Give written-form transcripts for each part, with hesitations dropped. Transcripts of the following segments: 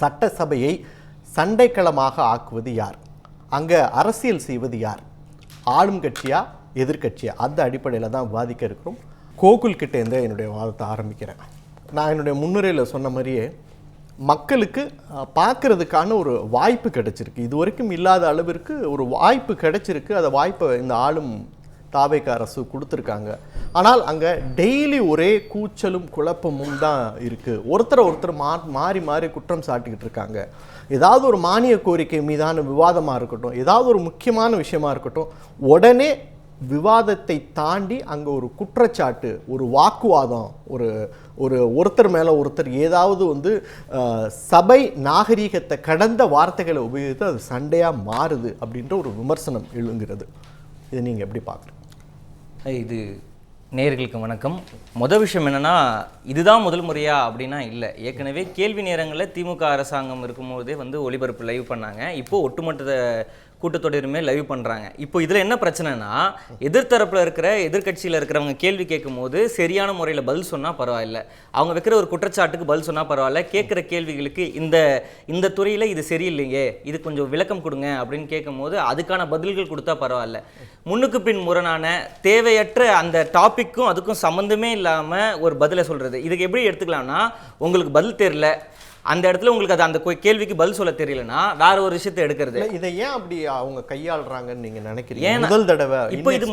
சட்டசபையை சண்டைக்களமாக ஆக்குவது யார்? அங்கே அரசியல் செய்வது யார்? ஆளும் கட்சியா எதிர்கட்சியா? அந்த அடிப்படையில் தான் விவாதிக்க இருக்கிறோம். கோகுல் கிட்டேருந்து என்னுடைய வாதத்தை ஆரம்பிக்கிறேன். நான் என்னுடைய முன்னுரையில் சொன்ன மாதிரியே மக்களுக்கு பார்க்கறதுக்கான ஒரு வாய்ப்பு கிடைச்சிருக்கு. இது வரைக்கும் இல்லாத அளவிற்கு ஒரு வாய்ப்பு கிடைச்சிருக்கு. அந்த வாய்ப்பை இந்த ஆளும் தாவேக அரசு கொடுத்துருக்காங்க. ஆனால் அங்கே டெய்லி ஒரே கூச்சலும் குழப்பமும் தான் இருக்குது. ஒருத்தர் மாறி மாறி குற்றம் சாட்டிக்கிட்டு இருக்காங்க. ஏதாவது ஒரு மானிய கோரிக்கை மீதான விவாதமாக இருக்கட்டும், ஏதாவது ஒரு முக்கியமான விஷயமா இருக்கட்டும், உடனே விவாதத்தை தாண்டி அங்கே ஒரு குற்றச்சாட்டு, ஒரு வாக்குவாதம், ஒருத்தர் மேலே ஒருத்தர் ஏதாவது சபை நாகரீகத்தை கடந்த வார்த்தைகளை உபயோகித்து அது சண்டையாக மாறுது அப்படின்ற ஒரு விமர்சனம் எழுங்கிறது. இதை நீங்கள் எப்படி பார்க்குறீங்க? இது நேயர்களுக்கு வணக்கம். முதல் விஷயம் என்னென்னா, இதுதான் முதல் முறையா அப்படின்னா இல்லை. ஏற்கனவே கேள்வி நேரங்களில் திமுக அரசாங்கம் இருக்கும்போதே ஒளிபரப்பு லைவ் பண்ணாங்க. இப்போது ஒட்டுமொத்த கூட்டத்தொடருமே லைவ் பண்ணுறாங்க. இப்போ இதில் என்ன பிரச்சனைனா, எதிர்த்தரப்பில் இருக்கிற எதிர்கட்சியில் இருக்கிறவங்க கேள்வி கேட்கும் போது சரியான முறையில் பதில் சொன்னால் பரவாயில்ல, அவங்க வைக்கிற ஒரு குற்றச்சாட்டுக்கு பதில் சொன்னால் பரவாயில்ல, கேட்குற கேள்விகளுக்கு இந்த துறையில் இது சரியில்லைங்க, இது கொஞ்சம் விளக்கம் கொடுங்க அப்படின்னு கேட்கும் போது அதுக்கான பதில்கள் கொடுத்தா பரவாயில்ல. முன்னுக்கு பின் முரணான தேவையற்ற அந்த டாப்பிக்கும் அதுக்கும் சம்மந்தமே இல்லாமல் ஒரு பதிலை சொல்கிறது, இதுக்கு எப்படி எடுத்துக்கலாம்னா, உங்களுக்கு பதில் தெரியல, அந்த இடத்துல உங்களுக்கு அந்த கேள்விக்கு பதில் சொல்ல தெரியலன்னா வேற ஒரு விஷயத்தை எடுக்கிறது. இதை ஏன் அப்படி அவங்க கையாளுறாங்கன்னு நீங்க நினைக்கிறீங்க? முதல் தடவை இப்போ இது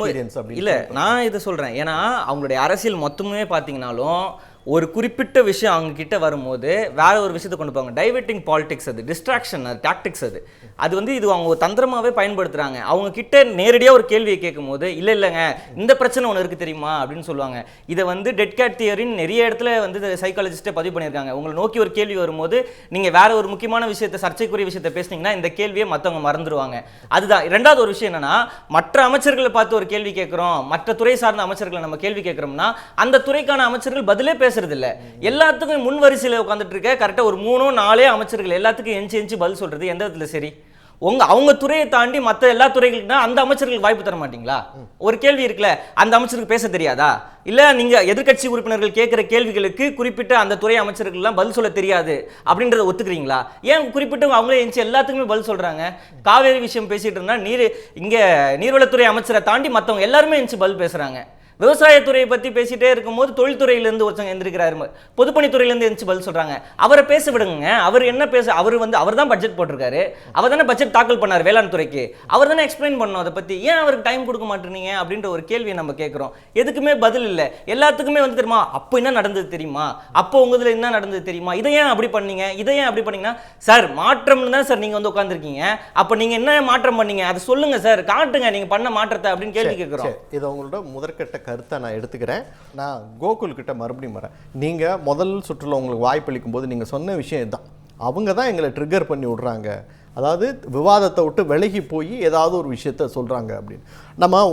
இல்ல, நான் இதை சொல்றேன். ஏன்னா அவங்களுடைய அரசியல் மொத்தமே பார்த்தீங்கன்னாலும் ஒரு குறிப்பிட்ட விஷயம் அவங்க கிட்ட வரும்போது வேற ஒரு விஷயத்தை கொண்டு போவாங்க. டைவர்ட்டிங் பாலிடிக்ஸ், அது டிஸ்ட்ராக்ஷன், அது டாக்டிக்ஸ். அது இது அவங்க தந்திரமாகவே பயன்படுத்துகிறாங்க. அவங்க கிட்ட நேரடியாக ஒரு கேள்வியை கேட்கும் போது இல்லைங்க இந்த பிரச்சனை ஒன்று இருக்குது தெரியுமா அப்படின்னு சொல்லுவாங்க. இதை டெட் கேட் தியரின்னு நிறைய இடத்துல சைக்காலஜிஸ்ட்டே பதிவு பண்ணியிருக்காங்க. உங்களை நோக்கி ஒரு கேள்வி வரும்போது நீங்கள் வேற ஒரு முக்கியமான விஷயத்தை, சர்ச்சைக்குரிய விஷயத்தை பேசுனீங்கன்னா இந்த கேள்வியை மற்றவங்க மறந்துடுவாங்க. அதுதான். ரெண்டாவது ஒரு விஷயம் என்னன்னா, மற்ற அமைச்சர்களை பார்த்து ஒரு கேள்வி கேட்குறோம், மற்ற துறை சார்ந்த அமைச்சர்களை நம்ம கேள்வி கேட்குறோம்னா அந்த துறைக்கான அமைச்சர்கள் பதிலே இல்ல, எல்லாத்துக்கும் முன் வரிசையில் உட்கார்ந்துட்டு இருக்க கரெக்டா ஒரு 3-4 அமைச்சர்கள் எல்லாத்துக்கும் எஞ்சி பதில் சொல்றது எந்த விதத்துல சரி? அவங்க துறையை தாண்டி மற்ற எல்லா துறைகளுக்குனா அந்த அமைச்சர்களுக்கு வாய்ப்பு தர மாட்டீங்களா? ஒரு கேள்வி இருக்குல்ல, அந்த அமைச்சருக்கு பேச தெரியாதா? இல்ல நீங்க எதிர்கட்சி உறுப்பினர்கள் கேட்கிற கேள்விகளுக்கு குறிப்பிட்ட அந்த துறை அமைச்சர்கள் எல்லாம் பதில் சொல்ல தெரியாது அப்படின்றத ஒத்துக்கிறீங்களா? ஏன் குறிப்பிட்ட அவங்களே எஞ்சி எல்லாத்துக்குமே பதில் சொல்றாங்க? காவேரி விஷயம் பேசிட்டு இருந்தா இங்க நீர்வளத்துறை அமைச்சரை தாண்டி மற்றவங்க எல்லாருமே எஞ்சி பதில் பேசுறாங்க. விவசாயத்துறையை பற்றி பேசிட்டே இருக்கும்போது தொழில்துறையிலேருந்து ஒருத்தங்க எந்திருக்கிறாரு, பொதுப்பணித்துறையிலேருந்து எந்திரிச்சு பதில் சொல்கிறாங்க. அவரை பேச விடுங்க. அவர் என்ன பேச, அவர் தான் பட்ஜெட் போட்டிருக்காரு, அவர் தானே பட்ஜெட் தாக்கல் பண்ணார் வேளாண் துறைக்கு, அவர் தானே எக்ஸ்பிளைன் பண்ணணும் அதை பற்றி, ஏன் அவருக்கு டைம் கொடுக்க மாட்டேறீங்க அப்படின்ற ஒரு கேள்வியை நம்ம கேட்குறோம். எதுக்குமே பதில் இல்லை. எல்லாத்துக்குமே தெரியுமா, அப்போ என்ன நடந்தது தெரியுமா, அப்போ உங்கள் என்ன நடந்தது தெரியுமா, இதை ஏன் அப்படி பண்ணீங்க, இதை ஏன் அப்படி பண்ணீங்கன்னா, சார் மாற்றம்னு தான் சார் நீங்கள் உட்காந்துருக்கீங்க, அப்போ நீங்கள் என்ன மாற்றம் பண்ணீங்க அதை சொல்லுங்க சார், காட்டுங்க நீங்கள் பண்ண மாற்றத்தை அப்படின்னு கேள்வி கேட்குறோம். இது உங்களோட முதற்கட்ட கருத்தை நான் எடுத்துக்கிறேன். நான் கோகுல் கிட்ட மறுபடியும் வரேன். நீங்கள் முதல் சுற்றுல உங்களுக்கு வாய்ப்பளிக்கும் போது நீங்கள் சொன்ன விஷயம் இதுதான். அவங்க தான் எங்களை ட்ரிகர் பண்ணி விடுறாங்க, அதாவது விவாதத்தை விட்டு விலகி போய் ஏதாவது ஒரு விஷயத்த சொல்கிறாங்க அப்படின்னு. நம்ம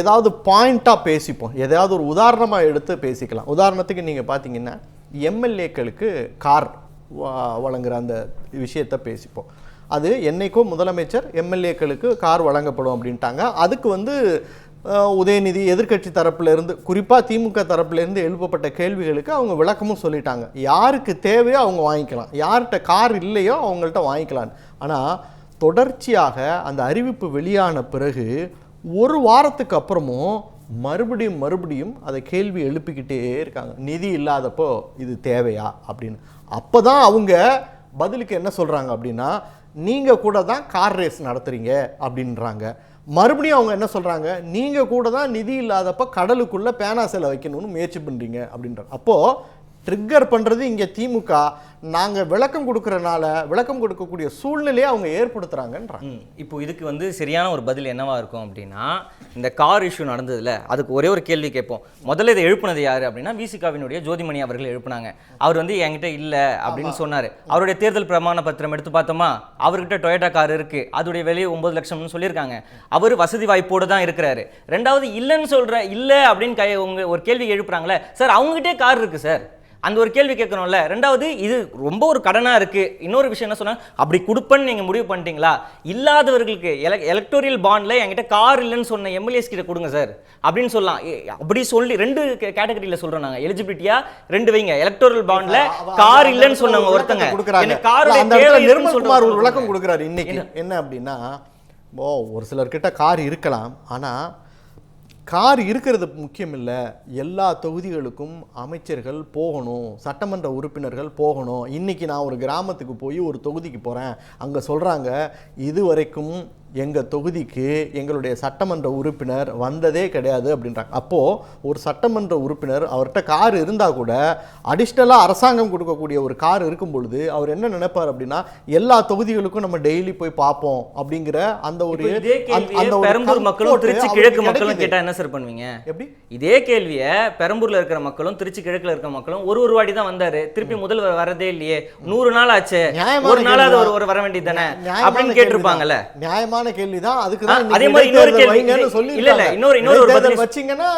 ஏதாவது பாயிண்ட்டாக பேசிப்போம், ஏதாவது ஒரு உதாரணமாக எடுத்து பேசிக்கலாம். உதாரணத்துக்கு நீங்கள் பார்த்தீங்கன்னா எம்எல்ஏக்களுக்கு கார் வழங்குகிற அந்த விஷயத்தை பேசிப்போம். அது என்னைக்கோ முதலமைச்சர் எம்எல்ஏக்களுக்கு கார் வழங்கப்படும் அப்படின்ட்டாங்க. அதுக்கு உதயநிதி எதிர்கட்சி தரப்பிலிருந்து, குறிப்பாக திமுக தரப்பிலிருந்து எழுப்பப்பட்ட கேள்விகளுக்கு அவங்க விளக்கமும் சொல்லிட்டாங்க. யாருக்கு தேவையோ அவங்க வாங்கிக்கலாம், யார்கிட்ட கார் இல்லையோ அவங்கள்ட்ட வாங்கிக்கலாம். ஆனால் தொடர்ச்சியாக அந்த அறிவிப்பு வெளியான பிறகு ஒரு வாரத்துக்கு அப்புறமும் மறுபடியும் அதை கேள்வி எழுப்பிக்கிட்டே இருக்காங்க. நிதி இல்லாதப்போ இது தேவையா அப்படின்னு. அப்போ தான் அவங்க பதிலுக்கு என்ன சொல்கிறாங்க அப்படின்னா, நீங்கள் கூட தான் கார் ரேஸ் நடத்துகிறீங்க அப்படின்றாங்க. மறுபடியும் அவங்க என்ன சொல்கிறாங்க, நீங்கள் கூட தான் நிதி இல்லாதப்போ கடலுக்குள்ளே பேனா சிலை வைக்கணும்னு முயற்சி பண்ணுறீங்க அப்படின்றாங்க. அப்போது ட்ரிக்கர் பண்ணுறது இங்கே திமுக, நாங்கள் விளக்கம் கொடுக்குறனால விளக்கம் கொடுக்கக்கூடிய சூழ்நிலையை அவங்க ஏற்படுத்துகிறாங்கன்றாங்க. இப்போ இதுக்கு சரியான ஒரு பதில் என்னவா இருக்கும் அப்படின்னா, இந்த கார் இஷ்யூ நடந்ததில்ல, அதுக்கு ஒரே ஒரு கேள்வி கேட்போம். முதல்ல இதை எழுப்புனது யார் அப்படின்னா விசிகாவினுடைய ஜோதிமணி அவர்கள் எழுப்புனாங்க. அவர் என்கிட்ட இல்லை அப்படின்னு சொன்னார். அவருடைய தேர்தல் பிரமாண பத்திரம் எடுத்து பார்த்தோமா, அவர்கிட்ட டொயோட்டா கார் இருக்குது, அதோடைய விலை 9 லட்சம்னு சொல்லியிருக்காங்க. அவர் வசதி வாய்ப்போடு தான் இருக்கிறாரு. ரெண்டாவது இல்லைன்னு சொல்கிற இல்லை அப்படின்னு ஒரு கேள்வி எழுப்புறாங்களே சார், அவங்ககிட்டே கார் இருக்குது சார், அந்த ஒரு கேள்வி கேட்கணும்ல. ரெண்டாவது, இது ரொம்ப ஒரு கடனா இருக்கு. இன்னொரு விஷயம் என்ன சொன்னா, அப்படி கொடுப்பேன்னு நீங்க முடிவு பண்ணிட்டீங்களா, இல்லாதவர்களுக்கு எலக்டோரியல் பாண்ட்ல என்கிட்ட கார் இல்லைன்னு சொன்ன எம்எல்ஏஸ் கிட்ட கொடுங்க சார் அப்படின்னு சொல்லலாம். அப்படி சொல்லி 2 கேட்டகரியில சொல்றோம் நாங்க. எலிஜிபிலிட்டியா 2 வைங்க. எலக்டோரியல் பாண்ட்ல கார் இல்லைன்னு சொன்னவங்க ஒருத்தங்க எனக்கு காருடைய தேவை இருக்குன்னு நிர்மல்குமார் ஒரு விளக்கம் கொடுக்குறாரு இன்னைக்கு. என்ன அப்படின்னா, ஒரு சிலர்கிட்ட கார் இருக்கலாம், ஆனால் கார் இருக்கிறது முக்கியம் இல்லை, எல்லா தொகுதிகளுக்கும் அமைச்சர்கள் போகணும், சட்டமன்ற உறுப்பினர்கள் போகணும். இன்றைக்கி நான் ஒரு கிராமத்துக்கு போய் ஒரு தொகுதிக்கு போகிறேன், அங்கே சொல்கிறாங்க இதுவரைக்கும் எங்கள் தொகுதிக்கு எங்களுடைய சட்டமன்ற உறுப்பினர் வந்ததே கிடையாது அப்படின்றாங்க. அப்போது ஒரு சட்டமன்ற உறுப்பினர் அவர்கிட்ட கார் இருந்தால் கூட அடிஷ்னலாக அரசாங்கம் கொடுக்கக்கூடிய ஒரு கார் இருக்கும் பொழுது அவர் என்ன நினைப்பார் அப்படின்னா, எல்லா தொகுதிகளுக்கும் நம்ம டெய்லி போய் பார்ப்போம் அப்படிங்கிற அந்த ஒரு பெரம்பூர் மக்களும் திருச்சி கிழக்கு மக்களும் கேட்டால் என்ன சார் பண்ணுவீங்க? எப்படி இதே கேள்வியை பெரம்பூர்ல இருக்கிற மக்களும் திருச்சி கிழக்குல இருக்கிற மக்களும் ஒரு வாட்டி தான் வந்தாரு, திருப்பி முதல் வரதே இல்லையே, 100 நாள் ஆச்சு, ஒரு நாளாவது ஒரு வர வேண்டியது தானே அப்படின்னு கேட்டிருப்பாங்கல்ல. நியாயமான கேள்விதான். அதுக்கு தான் அதே மாதிரி இன்னொரு கேள்வி இல்ல இல்ல இன்னொரு பதில் வச்சீங்கன்னா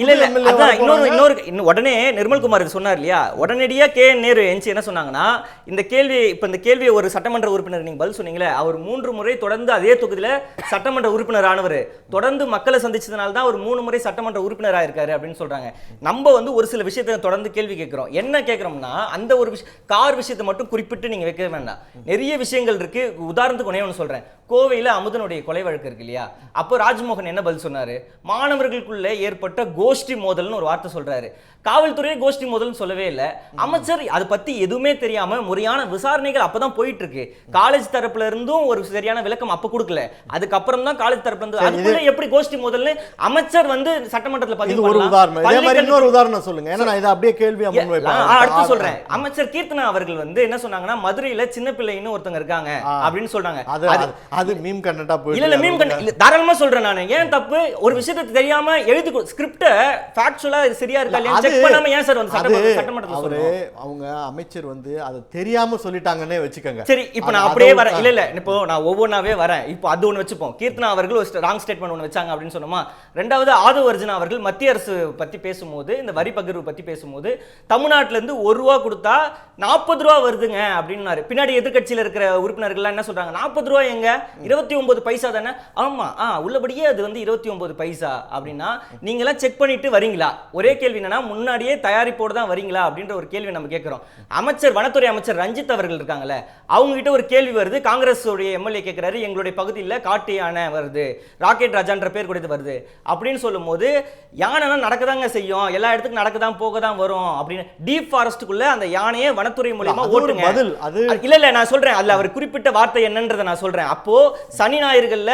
இல்ல இல்ல அதான் இன்னொரு உடனே நிர்மல்குமார் சொன்னார் இல்லையா, உடனடியா நேரு என்சி என்ன சொன்னாங்கன்னா, இந்த கேள்வி இப்ப இந்த கேள்வி ஒரு சட்டமன்ற உறுப்பினர் நீங்க பதில் சொன்னீங்களே, அவர் 3 முறை தொடர்ந்து அதே தொகுதியில சட்டமன்ற உறுப்பினர் ஆனவர், தொடர்ந்து மக்களை சந்திச்சதுனால தான் அவர் 3 முறை சட்டமன்ற உறுப்பினர் ஆயிருக்காரு அப்படின்னு சொல்றாங்க. நம்ம ஒரு சில விஷயத்தை தொடர்ந்து கேள்வி கேட்கிறோம். என்ன கேட்கிறோம்னா, அந்த ஒரு கார் விஷயத்தை மட்டும் குறிப்பிட்டு நீங்க வைக்க வேண்டாம், நிறைய விஷயங்கள் இருக்கு. உதாரணத்துக்கு ஒண்ணே ஒன்று சொல்றேன். கோவையில் அமுதனுடைய கொலை வழக்கு இருக்கு இல்லையா, அப்போ ராஜ்மோகன் என்ன பதில் சொன்னாரு, மாணவர்களுக்குள்ள ஏற்பட்ட கோஷ்டி மோதல்னு ஒரு வார்த்தை சொல்றாரு. காவல்துறையே கோஷ்டி மோதல்னு சொல்லவே இல்லை. அமைச்சர் அதை பத்தி எதுவுமே தெரியாம முறையான விசாரணைகள் அப்பதான் போயிட்டு இருக்கு. காலேஜ் தரப்புல இருந்தும் ஒரு சரியான விளக்கம் அப்ப கொடுக்கல, அதுக்கப்புறம் தான் காலேஜ் தரப்புல இருந்து அதுக்குள்ள எப்படி கோஷ்டி மோதல்னு அமைச்சர் சட்டமன்றத்தில் பதிவு பண்ணலாம். இன்னொரு உதாரணம் சொல்லுங்க, ஏன்னா நான் இதை அப்படியே கேள்வியா முன்வைப்பேன். அடுத்து சொல்றேன். அமைச்சர் கீர்த்தனா அவர்கள் என்ன சொன்னாங்கன்னா, மதுரையில சின்ன பிள்ளைன்னு ஒருத்தங்க இருக்காங்க அப்படின்னு சொல்றாங்க. அது மீம் கண்டென்ட்டா போய் இல்ல மீம் கண்டென்ட் தாராளமா சொல்றேன் நான். ஏன் தப்பு? ஒரு விஷயத்தை தெரியாம எழுதி ஸ்கிரிப்ட ஃபேக்சுவலா இது சரியா இருக்கா இல்லையா செக் பண்ணாம ஏன் சார் சட்டமன்றத்துல சொல்றோம்? அவங்க அமைச்சர் அதை தெரியாம சொல்லிட்டாங்கன்னே வெச்சுக்கங்க. சரி, இப்போ நான் அப்படியே வரேன். இல்ல இப்போ நான் ஒவ்வொன்னாவே வரேன். இப்போ அது ஒன்னு வெச்சுப்போம். கீர்த்தனா அவர்கள் ஒரு ராங் ஸ்டேட்மென்ட் ஒன்னு வெச்சாங்க அப்படின்னு சொன்னோமா. ரெண்டாவது, ஆதவ அர்ஜுனா அவர்கள் மத்திய அரசு பத்தி பேசும்போது, இந்த வரி பகிர்வு பத்தி பேசும்போது, தமிழ்நாட்டுல இருந்து ₹1 கொடுத்தா ₹40 வருதுங்க அப்படின்னாரு. பின்னாடி எதிர்க்கட்சியில இருக்கிற உறுப்பினர்கள் என்ன சொல்றாங்க, ₹40 எங்க, 29 பைசா தானே. ஆமா, உள்ளபடியே அது 29 பைசா அப்படின்னா நீங்க எல்லாம் செக் பண்ணிட்டு வரீங்களா? ஒரே கேள்வி என்னன்னா, முன்னாடியே தயாரிப்போடு தான் வரீங்களா அப்படின்ற ஒரு கேள்வி நம்ம கேட்கிறோம். வனத்துறை அமைச்சர் ரஞ்சித் அவர்கள் இருக்காங்கல்ல, அவங்க கிட்ட ஒரு கேள்வி வருது. காங்கிரஸ் உடைய எம்எல்ஏ கேட்கிறாரு, எங்களுடைய பகுதியில் காட்டு யானை வருது, ராக்கெட் ராஜான்ற பேர் கொடுத்து வருது அப்படின்னு சொல்லும் போது, யானை நடக்கதாங்க செய்யும், எல்லா இடத்துக்கும் நடக்கதான் போகதான் வரும் அப்படின்னு டீப் ஃபாரஸ்டுக்குள்ள அந்த யானையை வனத்துறை மூலமா ஓட்டுங்க. இல்ல நான் சொல்றேன், அதுல அவர் குறிப்பிட்ட வார்த்தை என்னன்றதை நான் சொல்றேன். அப்போ சனி ஞாயிறுகள்ல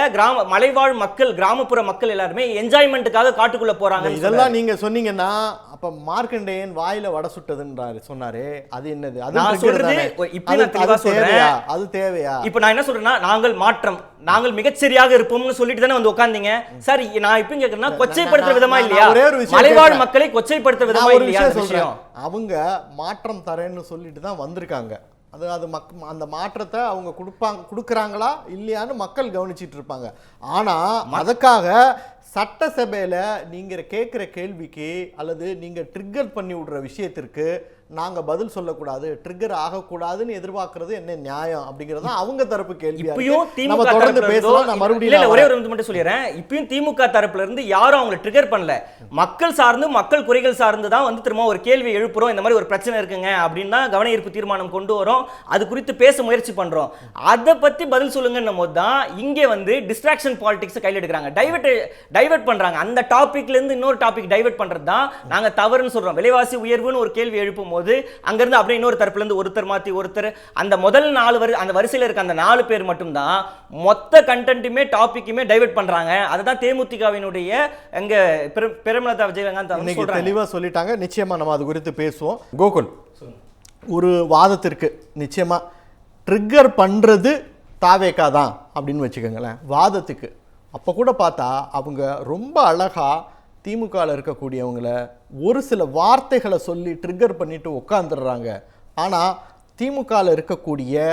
மலைவாழ் மக்கள், கிராமப்புற மக்கள் எல்லாருமே என்ஜாய்மெண்ட்டுக்காக காட்டுக்குள்ள போறாங்க. இதெல்லாம் நீங்க சொன்னீங்கன்னா, அப்ப மார்க்கண்டேயன் வாயில வடை சுட்டதுன்றாரு சொன்னாரு, அது என்னது? நான் சொல்றது இப்ப நான் தெளிவா சொல்றேன், அது தேவையா? இப்ப நான் என்ன சொல்றேன்னா, நாங்கள் மாற்றம், நாங்கள் மிகச்சரியாக இருப்போம்னு சொல்லிட்டு தானே உட்கார்ந்தீங்க. சரி, நான் இப்ப கேக்குறேன்னா, கொச்சைப்படுத்துற விதமா இல்லையா, மலைவாழ் மக்களை கொச்சைப்படுத்துற விதமா இல்லையா விஷயம்? அவங்க மாற்றம் தரேன்னு சொல்லிட்டு தான் வந்திருக்காங்க. அது அந்த மாற்றத்தை அவங்க கொடுக்குறாங்களா இல்லையான்னு மக்கள் கவனிச்சிட்டு இருப்பாங்க. ஆனால் அதுக்காக சட்டசபையில் நீங்கள் கேட்குற கேள்விக்கு அல்லது நீங்கள் ட்ரிக்கர் பண்ணி விடுற விஷயத்திற்கு நாங்கள் பதில் சொல்லக்கூடாது, ட்ரிக்கர் ஆகக்கூடாதுன்னு எதிர்பார்க்கறது என்ன நியாயம் அப்படிங்கிறது அவங்க தரப்பு கேள்வி. நம்ம தொடர்ந்து பேசலாம். நான் மறுபடியும் ஒரே ஒரு மட்டும் சொல்லிடுறேன். இப்பயும் திமுக தரப்புல இருந்து யாரும் அவங்களை ட்ரிக்கர் பண்ணல. மக்கள் சார்ந்து, மக்கள் குறைகள் சார்ந்து தான் திரும்ப ஒரு கேள்வி எழுப்புறோம், இந்த மாதிரி ஒரு பிரச்சனை இருக்குங்க அப்படின்னா கவன ஈர்ப்பு தீர்மானம் கொண்டு வரோம், அது குறித்து பேச முயற்சி பண்றோம். அதை பத்தி பதில் சொல்லுங்கன்னும் போது தான் இங்கே டிஸ்ட்ராக்ஷன் பாலிடிக்ஸ் கையில் எடுக்கிறாங்க, டைவர்ட் பண்றாங்க. அந்த டாபிக்ல இருந்து இன்னொரு டாபிக் டைவர்ட் பண்றது தான் நாங்க தவறுன்னு சொல்றோம். விலைவாசி உயர்வுன்னு ஒரு கேள்வி எழுப்பும் போது அங்கிருந்து அப்படியே இன்னொரு தரப்புல இருந்து ஒருத்தர் மாத்தி ஒருத்தர், அந்த முதல் 4 அந்த வரிசையில் இருக்க அந்த 4 பேர் மட்டும் தான் மொத்த கண்டென்ட்டுமே டாபிக்குமே டைவர்ட் பண்றாங்க. அதுதான் தேமுதிகவினுடைய எங்க பிரேமலதா விஜயகாந்த் சொல்றாங்க, தெளிவா சொல்லிட்டாங்க. நிச்சயமா நம்ம அது குறித்து பேசுவோம். கோகுல், ஒரு வாதத்திற்கு நிச்சயமா ட்ரிக்கர் பண்றது தாவேகா தான் அப்படின்னு வச்சுக்கோங்களேன் வாதத்துக்கு. அப்போ கூட பார்த்தா அவங்க ரொம்ப அழகாக திமுகவில் இருக்கக்கூடியவங்கள ஒரு சில வார்த்தைகளை சொல்லி ட்ரிக்கர் பண்ணிட்டு உட்காந்துடுறாங்க. ஆனால் திமுகவில் இருக்கக்கூடிய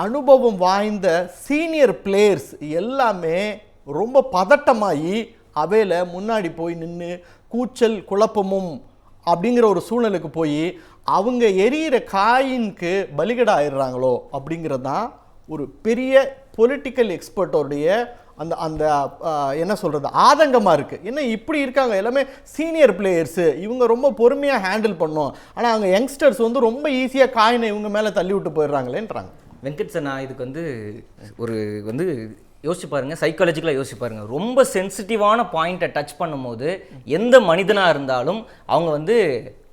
அனுபவம் வாய்ந்த சீனியர் பிளேயர்ஸ் எல்லாமே ரொம்ப பதட்டமாகி அவையில் முன்னாடி போய் நின்று கூச்சல் குழப்பமும் அப்படிங்கிற ஒரு சூழ்நிலைக்கு போய் அவங்க எரியிற காயினுக்கு பலிகடா ஆயிடுறாங்களோ அப்படிங்கிறது தான் ஒரு பெரிய பொலிட்டிக்கல் எக்ஸ்பர்ட்டோடைய அந்த அந்த என்ன சொல்கிறது ஆதங்கமாக இருக்குது. என்ன இப்படி இருக்காங்க, எல்லாமே சீனியர் பிளேயர்ஸு, இவங்க ரொம்ப பொறுமையாக ஹேண்டில் பண்ணோம், ஆனால் அவங்க யங்ஸ்டர்ஸ் வந்து ரொம்ப ஈஸியாக காயினை இவங்க மேலே தள்ளி விட்டு போயிடுறாங்களேன்றாங்க. வெங்கட் சார், நான் இதுக்கு ஒரு யோசிச்சு பாருங்க, சைக்காலஜிக்கலாக யோசிச்சு பாருங்க. ரொம்ப சென்சிட்டிவான பாயிண்ட்டை டச் பண்ணும்போது எந்த மனிதனாக இருந்தாலும் அவங்க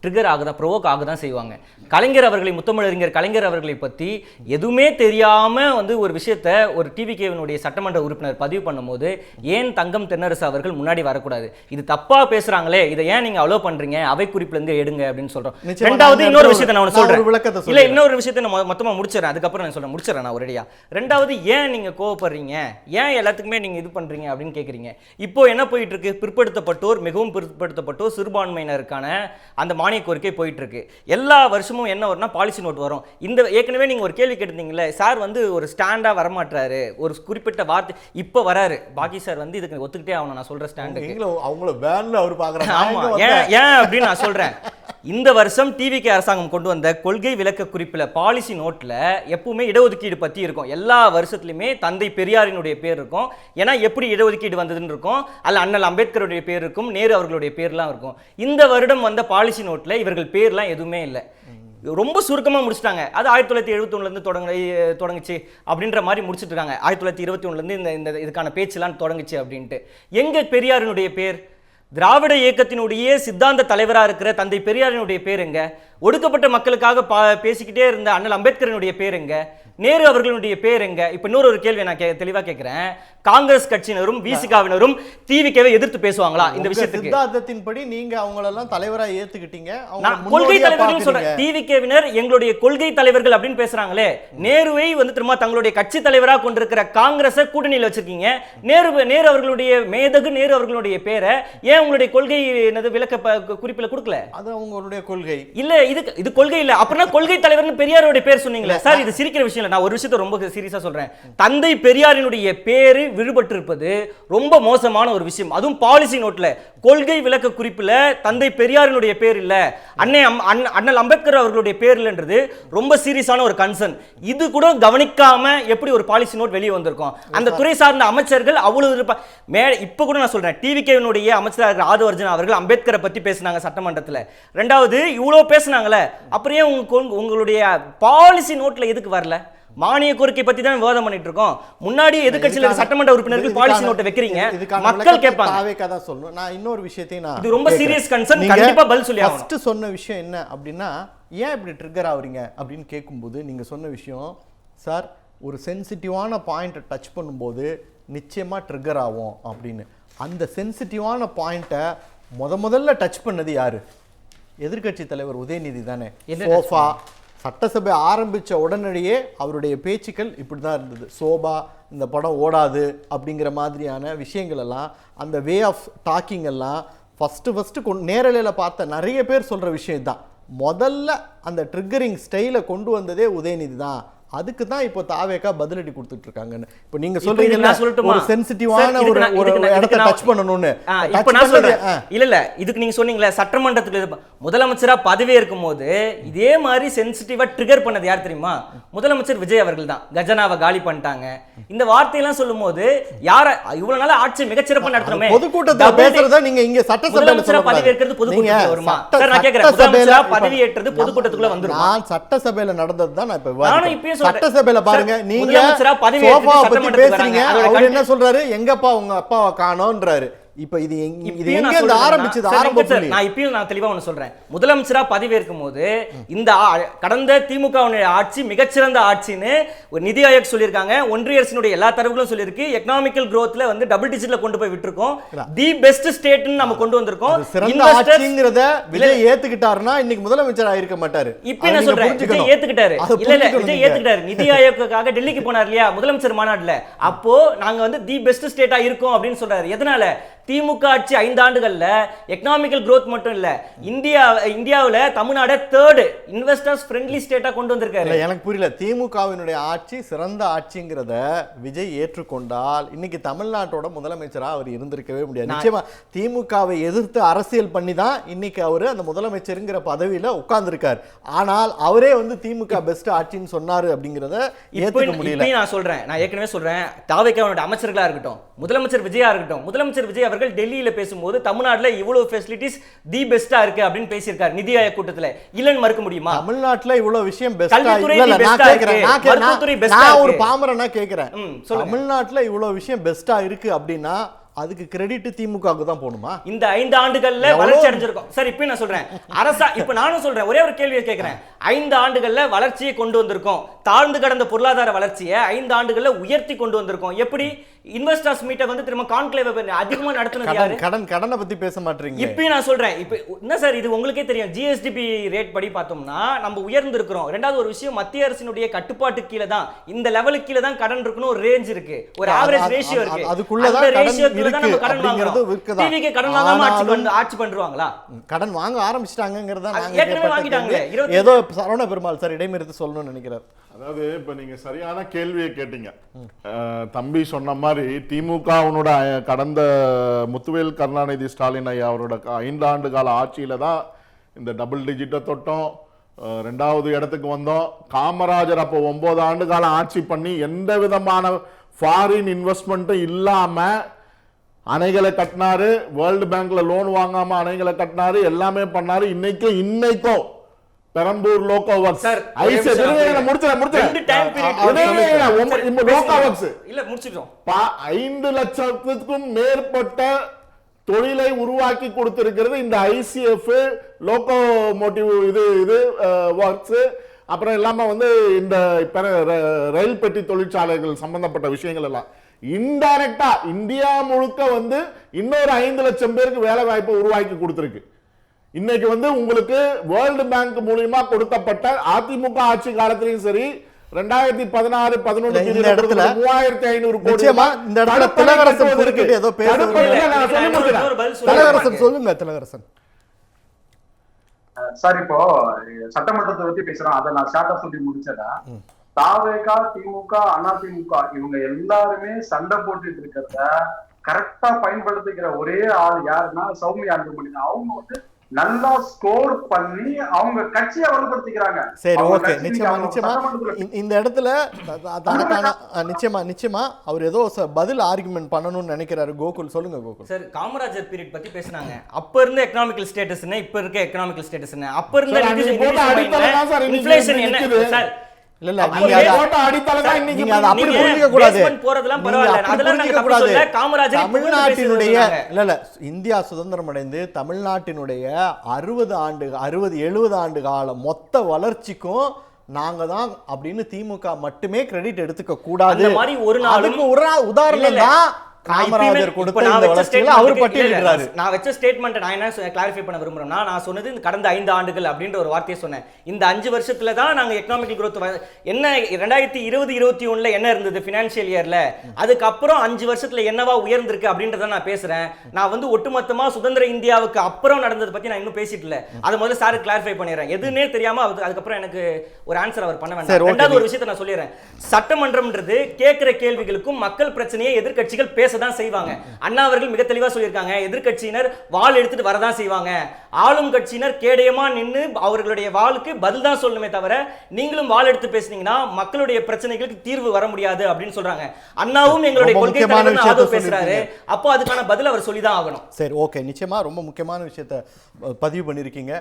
ட்ரிகர் ஆகுதான், ப்ரொவோக் ஆக தான் செய்வாங்க. கலைஞர் அவர்களை, முத்தமிழறிஞர் கலைஞர் அவர்களை பற்றி எதுவுமே தெரியாமல் ஒரு விஷயத்தை ஒரு டிவிகேவினுடைய சட்டமன்ற உறுப்பினர் பதிவு பண்ணும்போது ஏன் தங்கம் தென்னரசு அவர்கள் முன்னாடி வரக்கூடாது, இது தப்பாக பேசுகிறாங்களே, இதை ஏன் நீங்கள் அலோ பண்ணுறீங்க, அவை குறிப்பிலேருந்து எடுங்க அப்படின்னு சொல்கிறோம். ரெண்டாவது இன்னொரு விஷயத்தை நான் சொல்கிறேன், இல்லை இன்னொரு விஷயத்தை நான் மொத்தமாக முடிச்சிடறேன், அதுக்கப்புறம் நான் முடிச்சிடறேன் நான் ஒரேடியா. ரெண்டாவது, ஏன் நீங்கள் கோவப்படுறீங்க, ஏன் எல்லாத்துக்குமே நீங்கள் இது பண்ணுறீங்க அப்படின்னு கேட்குறீங்க. இப்போ என்ன போயிட்டு இருக்கு, பிற்படுத்தப்பட்டோர், மிகவும் பிற்படுத்தப்பட்டோர், சிறுபான்மையினருக்கான அந்த மானிய கோரிக்கை போயிட்டு இருக்கு. எல்லா வருஷமும் என்ன வரும்னா பாலிசி நோட் வரும். இந்த ஏற்கனவே நீங்க ஒரு கேள்வி கேட்டிருந்தீங்கல்ல, சார் ஒரு ஸ்டாண்டா வரமாட்டாரு, ஒரு குறிப்பிட்ட வார்த்தை இப்ப வராரு, பாக்கி சார் இதுக்கு ஒத்துக்கிட்டே ஆகணும். நான் சொல்ற ஸ்டாண்டுக்கு அவங்கள வேன்ல அவர் பாக்குறாங்க. ஆமா, ஏன் அப்படின்னு நான் சொல்றேன். இந்த வருஷம் டிவிகே அரசாங்கம் கொண்டு வந்த கொள்கை விளக்க குறிப்பில் பாலிசி நோட்டில் எப்பவுமே இடஒதுக்கீடு பற்றி இருக்கும். எல்லா வருஷத்துலையுமே தந்தை பெரியாரினுடைய பேர் இருக்கும். ஏன்னா எப்படி இடஒதுக்கீடு வந்ததுன்னு இருக்கும், அல்ல அண்ணல் அம்பேத்கருடைய பேர் இருக்கும், நேரு அவர்களுடைய பேர்லாம் இருக்கும். இந்த வருடம் வந்த பாலிசி நோட்டில் இவர்கள் பேர்லாம் எதுவுமே இல்லை. ரொம்ப சுருக்கமாக முடிச்சிட்டாங்க. அது 1971 தொடங்குச்சு அப்படின்ற மாதிரி முடிச்சுட்டு இருக்காங்க. 1921 இந்த இதுக்கான பேச்செல்லாம் தொடங்குச்சு அப்படின்ட்டு. எங்க பெரியாரினுடைய பேர், திராவிட இயக்கத்தினுடைய சித்தாந்த தலைவராக இருக்கிற தந்தை பெரியாரினுடைய பேர் எங்க, ஒடுக்கப்பட்ட மக்களுக்காக பேசிக்கிட்டே இருந்த அண்ணல் அம்பேத்கரனுடைய பேர் எங்க, நேரு அவர்களுடைய பேர் எங்க. இப்ப இன்னொரு கேள்வி நான் தெளிவா கேட்கிறேன், காங்கிரஸ் கட்சியினரும் விசிகாவினரும் டிவிகேவை எதிர்த்து பேசுவாங்களா இந்த விஷயத்துக்கு? சித்தாந்தத்தின்படி நீங்க அவங்களெல்லாம் தலைவரா ஏத்துக்கிட்டீங்க, கொள்கை தலைவர்கள் சொல்றேன். டிவிகேவினர் எங்களுடைய கொள்கை தலைவர்கள் அப்படின்னு பேசுறாங்களே, நேருவை திரும்ப தங்களுடைய கட்சி தலைவராக கொண்டிருக்கிற காங்கிரஸை கூட்டணியில் வச்சிருக்கீங்க. நேரு அவர்களுடைய மேதகு நேரு அவர்களுடைய பேரை ஏன் உங்களுடைய கொள்கை விளக்க குறிப்பில் கொடுக்கல? அது அவங்களுடைய கொள்கை இல்ல, இது கொள்கை இல்ல. அப்படின்னா கொள்கை தலைவர்னு பெரியாருடைய பேர் சொன்னீங்களே சார், இது சிரிக்கிற விஷயம். நான் ஒரு விஷயத்தை ரொம்ப சீரியஸா சொல்றேன். தந்தை பெரியாரினுடைய பேரு விடுபட்டு இருப்பது ரொம்ப மோசமான ஒரு விஷயம். அதுவும் பாலிசி நோட்ல கொள்கை விளக்க குறிப்பில் தந்தை பெரியாரினுடைய பேர் இல்ல, அண்ணல் அம்பேத்கர் அவர்களுடைய பேர் இல்லைன்றது ரொம்ப சீரியஸான ஒரு கன்சர்ன். இது கூட கவனிக்காம எப்படி ஒரு பாலிசி நோட் வெளியே வந்திருக்கும்? அந்த துறை சார்ந்த அமைச்சர்கள் அவ்வளவு இப்ப கூட நான் சொல்றேன், டிவிகேவினுடைய அமைச்சராக இருக்கிற ஆதவ அர்ஜுனா அவர்கள் அம்பேத்கரை பத்தி பேசினாங்க சட்டமன்றத்தில். ரெண்டாவது இவ்வளவு பேசினாங்களே, அப்புறம் உங்களுடைய பாலிசி நோட்ல எதுக்கு வரல? மானிய கோரிக்கை பத்தி தான் விவாதம் பண்ணிட்டு இருக்கோம். முன்னாடி எதிர்க்கட்சியில சட்டமன்ற உறுப்பினர்கள் பாலிசி நோட்டை வைக்கிறீங்க, மக்கள் கேட்பாங்க. தாவேக்கா சொல்லணும். நான் இன்னொரு விஷயத்தை இது ரொம்ப சீரியஸ் கன்சர்ன், கண்டிப்பா பதில் சொல்லி ஆகணும். ஃபர்ஸ்ட் சொன்ன விஷயம் என்ன அப்படின்னா, ஏன் இப்படி ட்ரிகர் ஆவறீங்க அப்படின்னு கேட்கும்போது நீங்க சொன்ன விஷயம், சார் ஒரு சென்சிட்டிவான பாயிண்ட்டை டச் பண்ணும்போது நிச்சயமா ட்ரிகர் ஆகும் அப்படின்னு. அந்த சென்சிட்டிவான பாயிண்ட்டை முதல்ல டச் பண்ணது யாரு? எதிர்க்கட்சி தலைவர் உதயநிதி தானே. சோஃபா சட்டசபை ஆரம்பித்த உடனடியே அவருடைய பேச்சுக்கள் இப்படி தான் இருந்தது. சோபா இந்த படம் ஓடாது அப்படிங்கிற மாதிரியான விஷயங்கள் எல்லாம், அந்த வே ஆஃப் டாக்கிங் எல்லாம் ஃபஸ்ட்டு நேரலையில் பார்த்த நிறைய பேர் சொல்கிற விஷயம் தான். முதல்ல அந்த ட்ரிகரிங் ஸ்டைலை கொண்டு வந்ததே உதயநிதி தான். அதுக்கு தான் இப்போ தாவேக்கா பதிலடி கொடுத்துட்டு இருக்காங்கன்னு. இப்போ நீங்க சொல்றீங்க ஒரு சென்சிட்டிவான ஒரு இடத்தை டச் பண்ணணும்னு. இப்போ நான் சொல்றேன், இல்ல இதுக்கு நீங்க சொன்னீங்களே சட்டமன்றத்துல முதலமைச்சரா பதவி இருக்கும்போது இதே மாதிரி சென்சிட்டிவா ட்ரிகர் பண்ணது யார் தெரியுமா? முதலமைச்சர் விஜய் அவர்கள் தான். கஜனாவை காலி பண்ணிட்டாங்க இந்த வார்த்தையெல்லாம் சொல்லும்போது, யார இவ்வளவு நாள் ஆட்சி மிகச்சிறப்பா நடத்தணுமே, பொதுக்கூட்டத்துல பேசுறத நீங்க இங்க சட்டசபையில பதவி ஏற்கிறது பொதுக்கூட்டத்துல வருமா சார்? நான் கேக்குறேன், முதலமைச்சரா பதவி ஏற்றது பொதுக்கூட்டத்துக்குள்ள வந்துரும்? நான் சட்டசபையில நடந்தது தான் நான் இப்ப நானும் இப்ப சட்டசபையில பாருங்க, நீங்க சோஃபா பத்தி பேசுறீங்க, அவர் என்ன சொல்றாரு, எங்கப்பா உங்க அப்பாவை காணோன்றாரு. இப்ப இது எங்க இருந்து ஆரம்பிச்சது? ஆரம்ப புள்ளி நான் இப்பயும் நான் தெளிவா ஒன்னு சொல்றேன். முதலமைச்சரா பதவி இருக்கும்போது இந்த கடந்த திமுகவுடைய ஆட்சி மிகச்சிறந்த ஆட்சின்னு ஒரு நிதி ஆயோக் சொல்லியிருக்காங்க, ஒன்றிய அரசினுடைய எல்லா தரவுகளும் சொல்லியிருக்கு. எக்கனாமிக்கல் growthல டபுள் டிஜிட்ல கொண்டு போய் விட்டுருக்கோம், தி பெஸ்ட் ஸ்டேட்னு நம்ம கொண்டு வந்திருக்கோம். சிறந்த ஆட்சிங்கிறத விஜய் ஏத்துக்கிட்டாருன்னா இன்னைக்கு முதலமைச்சர் ஆயிருக்க மாட்டாரு. இப்ப என்ன சொல்றேன், விஜய் ஏத்துக்கிட்டாரு. இல்ல விஜய் ஏத்துக்கிட்டாரு. நிதி ஆயோக்காக டெல்லிக்கு போனார் இல்லையா முதலமைச்சர் மாநாடுல, அப்போ நாங்க தி பெஸ்ட் ஸ்டேட்டா இருக்கோம் அப்படின்னு சொல்றாரு. எதனால? திமுக ஆட்சி 5 ஆண்டுகள்ல எக்கனாமிக்கல் growth மட்டும் இல்ல, இந்தியாவுல தமிழ்நாடு 3rd இன்வெஸ்டர்ஸ் ஃப்ரெண்ட்லி ஸ்டேட்டா கொண்டு வந்திருக்காரு. எனக்கு புரியல, திமுகவினுடைய ஆட்சி சிறந்த ஆட்சிங்கிறத விஜய் ஏற்றுக்கொண்டால் இன்னைக்கு தமிழ்நாட்டோட முதலமைச்சரா அவர் இருந்திருக்கவே முடியாது. நிச்சயமா திமுகவை எதிர்த்து அரசியல் பண்ணி தான் இன்னைக்கு அவரு அந்த முதலமைச்சருங்கிற பதவியில உட்கார்ந்திருக்காரு. ஆனால் அவரே வந்து திமுக பெஸ்ட் ஆட்சின்னு சொன்னாரு அப்படிங்கறத ஏத்துக்க முடியல. நான் சொல்றேன், நான் ஏற்கனவே சொல்றேன், தாவேக்காவோட அமைச்சர்களா இருக்கட்டும், முதலமைச்சர் விஜயா இருக்கட்டும், முதலமைச்சர் விஜய் அவர்கள் டெல்லியில பேசும்போது தமிழ்நாட்டுல இவ்வளவு ஃபெசிலிட்டிஸ் தி பெஸ்டா இருக்கு அப்படின்னு பேசியிருக்காரு நிதி ஆயோக் கூட்டத்துல. இல்லன்னு மறுக்க முடியுமா? தமிழ்நாட்டுல இவ்வளவு விஷயம் பெஸ்டா இல்ல, நான் ஒரு பாமரனா கேக்குறேன், தமிழ்நாட்டுல இவ்வளவு விஷயம் பெஸ்டா இருக்கு அப்படின்னா அதுக்கு கிரெடிட் திமுகவுக்கு தான் போணுமா? இந்த 5 ஆண்டுகள்ல வளர்ச்சி அடைஞ்சிருக்கும் சார். இப்போ நான் சொல்றேன், இப்ப நானும் சொல்றேன், ஒரே ஒரு கேள்வியை கேட்கிறேன். 5 ஆண்டுகள்ல வளர்ச்சியை கொண்டு வந்திருக்கோம், தாழ்ந்து கடந்த பொருளாதார வளர்ச்சியை 5 ஆண்டுகள்ல உயர்த்தி கொண்டு வந்திருக்கோம். எப்படி இன்வெஸ்டர்ஸ் மீட்டை வந்து திரும்ப கான்க்ளேவ் அதிகமா நடத்துனது யாரு? கடனை பத்தி பேச மாட்டீங்க. இப்போ நான் சொல்றேன், இப்போ என்ன சார் இது உங்களுக்கே தெரியும், ஜிஎஸ்டிபி ரேட் படி பார்த்தோம்னா நம்ம உயர்ந்து இருக்கிறோம். ரெண்டாவது ஒரு விஷயம், மத்திய அரசினுடைய கட்டுப்பாட்டு கீழே தான், இந்த லெவலுக்கு கீழே தான் கடன் இருக்குன்னு ஒரு ரேஞ்ச் இருக்கு, ஒரு ஆவரேஜ் ரேஷியோ இருக்கு. அதுக்குள்ள தான் கடன் இருக்கு அப்படிங்கிறது இருக்குதா? டிவிக்கு கடன் வாங்காம ஆட்சி பண்றாங்களா? கடன் வாங்க ஆரம்பிச்சிட்டாங்கங்கறத நாங்க ஏற்கனவே வாங்கிட்டாங்களே. ஏதோ சரவண பெருமாள் சார் இடைமறித்து சொல்லணும்னு நினைக்கிறார். அதாவது இப்ப நீங்க சரியான கேள்வியை கேட்டீங்க. தம்பி சொன்ன மாதிரி திமுகவினோட கடந்த முத்துவேல் கருணாநிதி ஸ்டாலின் ஐயா அவரோட 5 ஆண்டு கால ஆட்சியில தான் இந்த டபுள் டிஜிட்டை தொட்டோம், 2வது இடத்துக்கு வந்தோம். காமராஜர் அப்போ 9 ஆண்டு காலம் ஆட்சி பண்ணி எந்த விதமான ஃபாரின் இன்வெஸ்ட்மெண்ட்டும் இல்லாம அணைகளை கட்டினாரு, வேர்ல்டு பேங்க்ல லோன் வாங்காம அணைகளை கட்டினாரு, எல்லாமே பண்ணாரு. இன்னைக்கும் பெரம்பூர் லோகோ ஒர்க்ஸ் ஐஸ் இல்ல முடிச்சிட்டோம். 5 லட்சத்துக்கும் மேற்பட்ட தொழிலை உருவாக்கி கொடுத்திருக்கிறது இந்த ஐசிஎஃப் லோகோமோட்டிவ் இது ஒர்க்ஸ். அப்புறம் இல்லாம வந்து இந்த ரயில் பெட்டி தொழிற்சாலைகள் சம்பந்தப்பட்ட விஷயங்கள் எல்லாம் இன்டைரக்டா இந்தியா முழுக்க வந்து இன்னொரு 5 லட்சம் பேருக்கு வேலை வாய்ப்பை உருவாக்கி கொடுத்திருக்கு. இன்னைக்கு வந்து உங்களுக்கு வேர்ல்டு பேங்க் மூலமா கொடுக்கப்பட்ட அதிமுக ஆட்சி காலத்திலும் சரி 2016-11 இந்த இடத்துல 3500 கோடி. நிச்சயமா இந்த இடத்துல திலகரசன் குறுக்கிட்டு ஏதோ பேசுறாரு. திலகரசன் சொல்லுங்க. திலகரசன் சார், இப்போ சட்டமன்றத்தை பத்தி பேசுறோம், அதை நான் ஷார்ட்டா சொல்லி முடிச்சதா. தாவேகா, திமுக, அதிமுக இவங்க எல்லாருமே சண்டை போட்டுட்டு இருக்கிறத கரெக்டா பயன்படுத்திக்கிற ஒரே ஆள் யாருன்னா சௌமியா அன்புமணி. அவங்க வந்து நல்லா ஸ்கோர் பண்ணி அவங்க கட்சியை வலுப்படுத்திக்கிறாங்க. சரி, ஓகே. நிச்சயமா இந்த இடத்துல நிச்சயமா அவர் ஏதோ பதில் ஆர்குமெண்ட் பண்ணணும்னு நினைக்கிறாரு. கோகுல் சொல்லுங்க. கோகுல் சார், காமராஜர் பீரியட் பத்தி பேசுனாங்க. அப்ப இருந்த எக்கனாமிக்கல் ஸ்டேட்டஸ் என்ன, இப்ப இருக்க எக்கனாமிக்கல் ஸ்டேட்டஸ் என்ன, அப்ப இருந்த இன்ஃப்ளேஷன் என்ன சார்? இந்தியா சுதந்திரம் அடைந்து தமிழ்நாட்டினுடைய 60-70 ஆண்டு கால மொத்த வளர்ச்சிக்கும் நாங்க தான் அப்படின்னு திமுக மட்டுமே கிரெடிட் எடுத்துக்க கூடாது. ஒரு நாளுக்கு உதாரணம் தான் காமராஜர் கொடுத்த இந்த வளர்ச்சியில அவர் பட்டியலிடுறாரு. நான் வச்ச ஸ்டேட்மெண்ட் நான் என்ன கிளாரிஃபை பண்ண விரும்புறேன்னா, நான் சொன்னது இந்த கடந்த 5 ஆண்டுகள் அப்படின்ற ஒரு வார்த்தையை சொன்னேன். இந்த 5 வருஷத்துல தான் நாங்க எக்கனாமிக்கல் growth என்ன 2020-21ல என்ன இருந்தது ஃபினான்ஷியல் இயர்ல, அதுக்கப்புறம் 5 வருஷத்துல என்னவா உயர்ந்திருக்கு அப்படின்றத நான் பேசுறேன். நான் வந்து ஒட்டுமொத்தமா சுதந்திர இந்தியாவுக்கு அப்புறம் நடந்தது பத்தி நான் இன்னும் பேசிட்டு இல்ல. அதை முதல்ல சார் கிளாரிஃபை பண்ணிடுறேன். எதுன்னே தெரியாம அதுக்கப்புறம் எனக்கு ஒரு ஆன்சர் அவர் பண்ண வேண்டாம். ரெண்டாவது ஒரு விஷயத்தை நான் சொல்லிடுறேன். சட்டமன்றம்ன்றது கேட்கிற கேள்விகளுக்கும் மக்கள் பிரச்சனையை எதிர்க்கட்சிகள் பேச தான் செய்வாங்க. அண்ணா அவர்கள் மிக தெளிவா சொல்லியிருக்காங்க, எதிர்க்கட்சியினர் வாள் எடுத்துட்டு வரதான் செய்வாங்க, ஆளும் கட்சியினர் கேடயமா நின்னு அவர்களுடைய வாளுக்கு பதில் தான் சொல்லணுமே தவிர நீங்களும் வாள் எடுத்து பேசுனீங்கன்னா மக்களுடைய பிரச்சனைகளுக்கு தீர்வு வர முடியாது அப்படின்னு சொல்றாங்க. அண்ணாவும் எங்களுடைய கொள்கை தலைவர் பேசுறாரு, அப்போ அதுக்கான பதில் அவர் சொல்லிதான் ஆகணும். சரி, ஓகே. நிச்சயமா ரொம்ப முக்கியமான விஷயத்தை பதிவு பண்ணிருக்கீங்க.